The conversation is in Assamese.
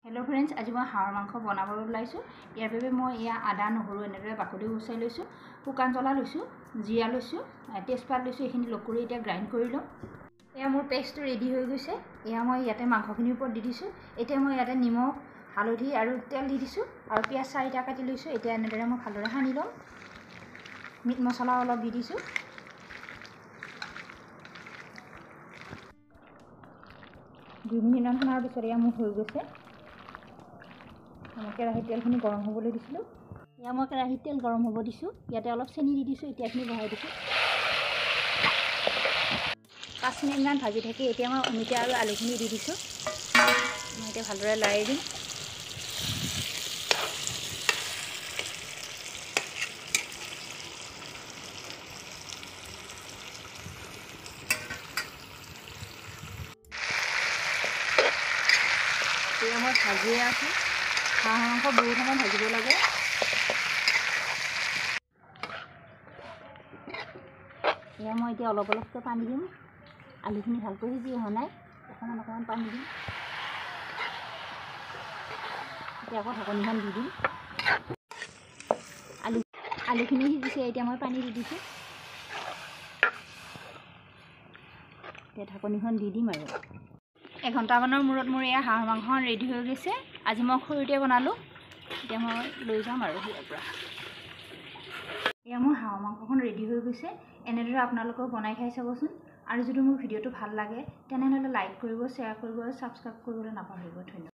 हेलो फ्रेंड्स, आज मैं हाड़ मांस बनाब ओलाइছোঁ। यार বাবে मैं या आदा নহৰু এনেদৰে বাকলি গুচাই লৈছোঁ, শুকান জ্বলা লৈছোঁ, জিৰা লৈছোঁ, তেজপাত লৈছোঁ। এইখিনি লগ কৰি এতিয়া গ্ৰাইণ্ড কৰি লওঁ। এয়া মোৰ পেষ্টটো ৰেডি হৈ গৈছে। এয়া মই ইয়াতে মাংসখিনিৰ ওপৰত দি দিছোঁ। এতিয়া মই ইয়াতে নিমখ, হালধি আৰু তেল দি দিছোঁ আৰু পিঁয়াজ 4টা কাটি লৈছোঁ। এতিয়া এনেদৰে মই ভালদৰে সানি লওঁ। মিট মছলা অলপ দি দিছোঁ। 2 মিনিটমান সনাৰ পিছত এয়া মোৰ হৈ গৈছে। কেৰাহীত তেলখিনি গৰম হ'বলৈ দিছিলোঁ। এয়া মই কেৰাহীত তেল গৰম হ'ব দিছোঁ। ইয়াতে অলপ চেনি দি দিছোঁ। এতিয়া এইখিনি বহাই দিছোঁ। 5 মিনিটমান ভাজি থাকি এতিয়া মই অমিতা আৰু আলুখিনি দি দিছোঁ। মই এতিয়া ভালদৰে লাৰি দিম। এতিয়া মই ভাজিয়ে আছোঁ। হাঁহ মাংস বহুত সময় ভাজিব লাগে। এয়া মই এতিয়া অলপ অলপকৈ পানী দিম। আলুখিনি ভালকৈ সিজি অহা নাই, অকণমান পানী দিম। এতিয়া আকৌ ঢাকনিখন দি দিম। আলুখিনি সিজিছে, এতিয়া মই পানী দি দিছোঁ। এতিয়া ঢাকনিখন দি দিম আৰু 1 ঘণ্টামানৰ মূৰত মোৰ এয়া হাঁহ মাংস ৰেডি হৈ গৈছে। আজি মই খৰিতে বনালোঁ। এতিয়া মই লৈ যাম আৰু ইয়াৰ পৰা। এয়া মোৰ হাঁহ মাংসখন ৰেডি হৈ গৈছে। এনেদৰে আপোনালোকেও বনাই খাই চাবচোন। আৰু যদি মোৰ ভিডিঅ'টো ভাল লাগে তেনেহ'লে লাইক কৰিব, শ্বেয়াৰ কৰিব আৰু ছাবস্ক্ৰাইব কৰিবলৈ নাপাহৰিব। ধন্যবাদ।